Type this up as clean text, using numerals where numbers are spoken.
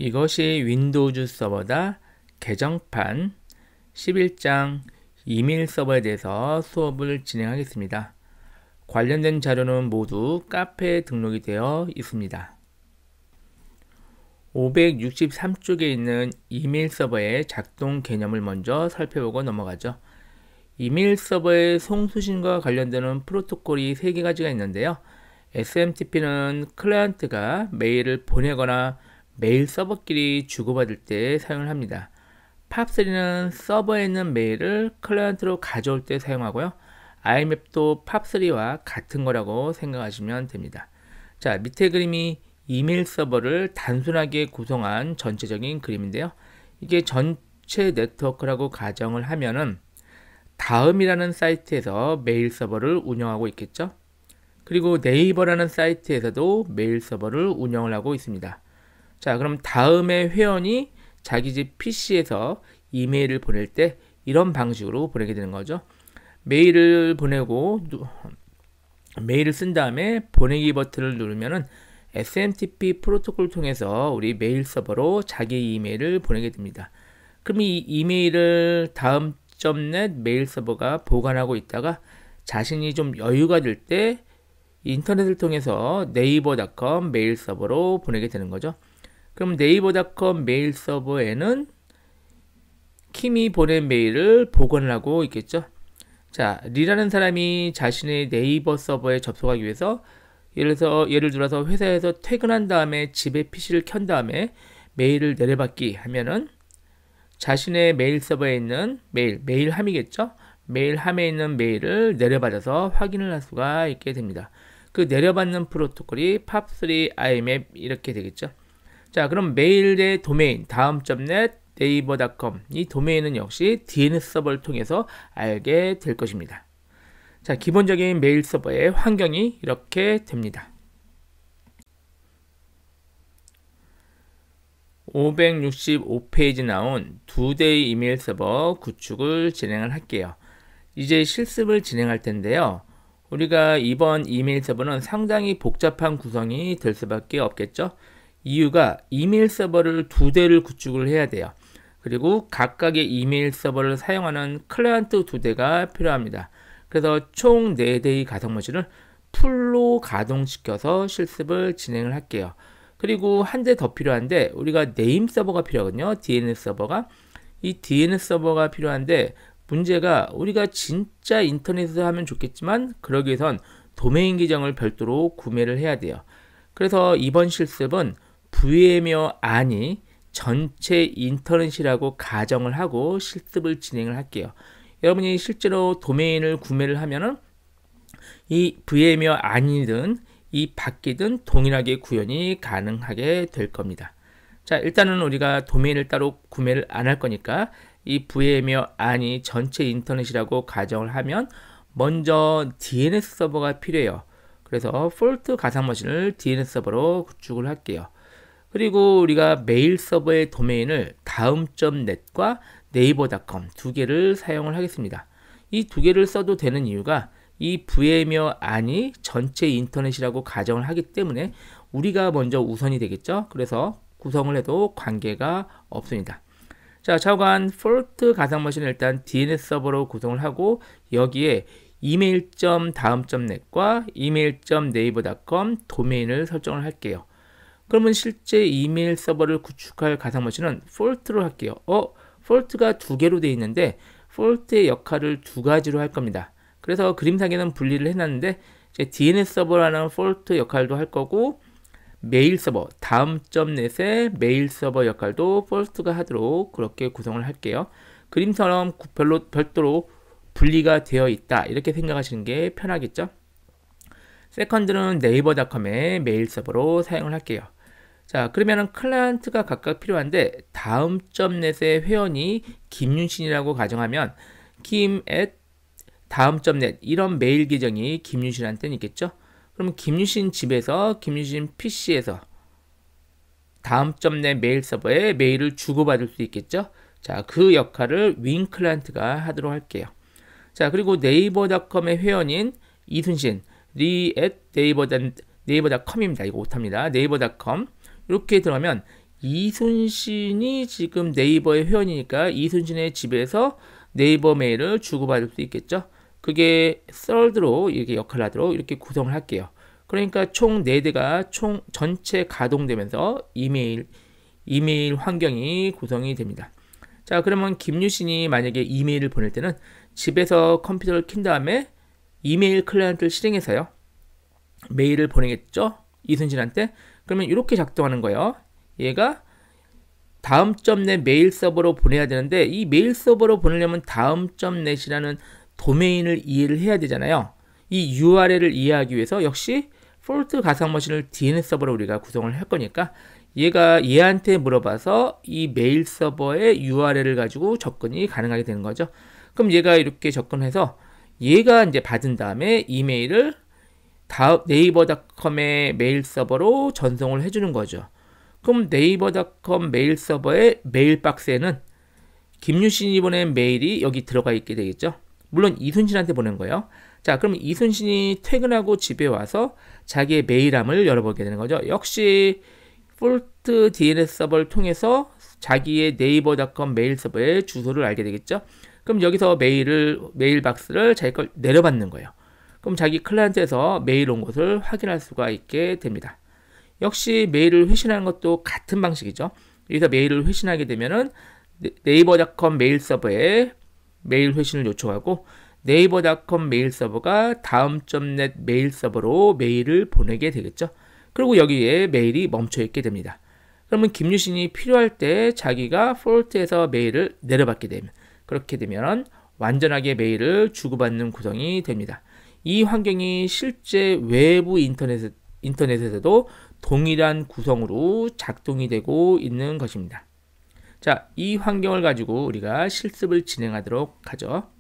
이것이 윈도우즈 서버다 개정판 11장 이메일 서버에 대해서 수업을 진행하겠습니다. 관련된 자료는 모두 카페에 등록이 되어 있습니다. 563쪽에 있는 이메일 서버의 작동 개념을 먼저 살펴보고 넘어가죠. 이메일 서버의 송수신과 관련되는 프로토콜이 3가지가 있는데요. SMTP는 클라이언트가 메일을 보내거나 메일 서버끼리 주고받을 때 사용을 합니다. 팝3는 서버에 있는 메일을 클라이언트로 가져올 때 사용하고요. IMAP도 팝3와 같은 거라고 생각하시면 됩니다. 자, 밑에 그림이 이메일 서버를 단순하게 구성한 전체적인 그림인데요. 이게 전체 네트워크라고 가정을 하면은 다음이라는 사이트에서 메일 서버를 운영하고 있겠죠. 그리고 네이버라는 사이트에서도 메일 서버를 운영을 하고 있습니다. 자, 그럼 다음에 회원이 자기 집 PC에서 이메일을 보낼 때 이런 방식으로 보내게 되는 거죠. 메일을 보내고 메일을 쓴 다음에 보내기 버튼을 누르면은 SMTP 프로토콜을 통해서 우리 메일 서버로 자기 이메일을 보내게 됩니다. 그럼 이 이메일을 다음.net 메일 서버가 보관하고 있다가 자신이 좀 여유가 될 때 인터넷을 통해서 네이버.com 메일 서버로 보내게 되는 거죠. 그럼 네이버.com 메일 서버에는 킴이 보낸 메일을 보관을 하고 있겠죠. 자, 리라는 사람이 자신의 네이버 서버에 접속하기 위해서 예를 들어서 회사에서 퇴근한 다음에 집에 PC를 켠 다음에 메일을 내려받기 하면은 자신의 메일 서버에 있는 메일함이겠죠. 메일함에 있는 메일을 내려받아서 확인을 할 수가 있게 됩니다. 그 내려받는 프로토콜이 팝3 IMAP 이렇게 되겠죠. 자, 그럼 메일의 도메인 다음.net 네이버.com 이 도메인은 역시 DNS 서버를 통해서 알게 될 것입니다. 자, 기본적인 메일 서버의 환경이 이렇게 됩니다. 565페이지 나온 2데이 이메일 서버 구축을 진행을 할게요. 이제 실습을 진행할 텐데요. 우리가 이번 이메일 서버는 상당히 복잡한 구성이 될 수밖에 없겠죠. 이유가 이메일 서버를 2대를 구축을 해야 돼요. 그리고 각각의 이메일 서버를 사용하는 클라이언트 2대가 필요합니다. 그래서 총 4대의 가상머신을 풀로 가동시켜서 실습을 진행을 할게요. 그리고 한 대 더 필요한데 우리가 네임 서버가 필요하거든요. DNS 서버가. 이 DNS 서버가 필요한데 문제가 우리가 진짜 인터넷에서 하면 좋겠지만 그러기 위해선 도메인 계정을 별도로 구매를 해야 돼요. 그래서 이번 실습은 VM이며 아니 전체 인터넷이라고 가정을 하고 실습을 진행을 할게요. 여러분이 실제로 도메인을 구매를 하면은 이 VM이며 아니든 이 밖이든 동일하게 구현이 가능하게 될 겁니다. 자, 일단은 우리가 도메인을 따로 구매를 안 할 거니까 이 VM이며 아니 전체 인터넷이라고 가정을 하면 먼저 DNS 서버가 필요해요. 그래서 폴트 가상머신을 DNS 서버로 구축을 할게요. 그리고 우리가 메일 서버의 도메인을 다음.net과 네이버.com 2개를 사용을 하겠습니다. 이 2개를 써도 되는 이유가 이 VM이며 아니 전체 인터넷이라고 가정을 하기 때문에 우리가 먼저 우선이 되겠죠. 그래서 구성을 해도 관계가 없습니다. 자, 좌우간 폴트 가상머신을 일단 DNS 서버로 구성을 하고 여기에 이메일.다음.net과 이메일.네이버.com 도메인을 설정을 할게요. 그러면 실제 이메일 서버를 구축할 가상머신은 폴트로 할게요. 폴트가 2개로 되어 있는데 폴트의 역할을 2가지로 할 겁니다. 그래서 그림상에는 분리를 해놨는데 DNS 서버라는 폴트 역할도 할 거고 메일 서버 다음.net의 메일 서버 역할도 폴트가 하도록 그렇게 구성을 할게요. 그림처럼 별도로 분리가 되어 있다 이렇게 생각하시는 게 편하겠죠. 세컨드는 네이버.com의 메일 서버로 사용을 할게요. 자, 그러면은 클라이언트가 각각 필요한데 다음.net의 회원이 김윤신이라고 가정하면 kim@다음.net 이런 메일 계정이 김윤신한테는 있겠죠. 그럼 김윤신 집에서 김윤신 PC에서 다음.net 메일 서버에 메일을 주고받을 수 있겠죠. 자, 그 역할을 윈 클라이언트가 하도록 할게요. 자, 그리고 네이버.com의 회원인 이순신 리@네이버.com입니다. 이거 못합니다. 네이버.com 이렇게 들어가면 이순신이 지금 네이버의 회원이니까 이순신의 집에서 네이버 메일을 주고받을 수 있겠죠. 그게 썰드로 이렇게 역할을 하도록 이렇게 구성을 할게요. 그러니까 총 4대가 총 전체 가동되면서 이메일 환경이 구성이 됩니다. 자, 그러면 김유신이 만약에 이메일을 보낼 때는 집에서 컴퓨터를 킨 다음에 이메일 클라이언트를 실행해서요. 메일을 보내겠죠? 이순신한테. 그러면 이렇게 작동하는 거예요. 얘가 다음.net 메일 서버로 보내야 되는데 이 메일 서버로 보내려면 다음.net이라는 도메인을 이해를 해야 되잖아요. 이 URL을 이해하기 위해서 역시 폴트 가상 머신을 DNS 서버로 우리가 구성을 할 거니까 얘가 얘한테 물어봐서 이 메일 서버의 URL을 가지고 접근이 가능하게 되는 거죠. 그럼 얘가 이렇게 접근해서 얘가 이제 받은 다음에 이메일을 네이버닷컴의 메일 서버로 전송을 해주는 거죠. 그럼 네이버닷컴 메일 서버의 메일 박스에는 김유신이 보낸 메일이 여기 들어가 있게 되겠죠. 물론 이순신한테 보낸 거예요. 자, 그럼 이순신이 퇴근하고 집에 와서 자기의 메일함을 열어보게 되는 거죠. 역시 폴트 DNS 서버를 통해서 자기의 네이버닷컴 메일 서버의 주소를 알게 되겠죠. 그럼 여기서 메일 박스를 자기 걸 내려받는 거예요. 그럼 자기 클라이언트에서 메일 온 것을 확인할 수가 있게 됩니다. 역시 메일을 회신하는 것도 같은 방식이죠. 여기서 메일을 회신하게 되면은 네이버닷컴 메일 서버에 메일 회신을 요청하고 네이버닷컴 메일 서버가 다음.net 메일 서버로 메일을 보내게 되겠죠. 그리고 여기에 메일이 멈춰 있게 됩니다. 그러면 김유신이 필요할 때 자기가 폴트에서 메일을 내려받게 되면 그렇게 되면 완전하게 메일을 주고받는 구성이 됩니다. 이 환경이 실제 외부 인터넷에서도 동일한 구성으로 작동이 되고 있는 것입니다. 자, 이 환경을 가지고 우리가 실습을 진행하도록 하죠.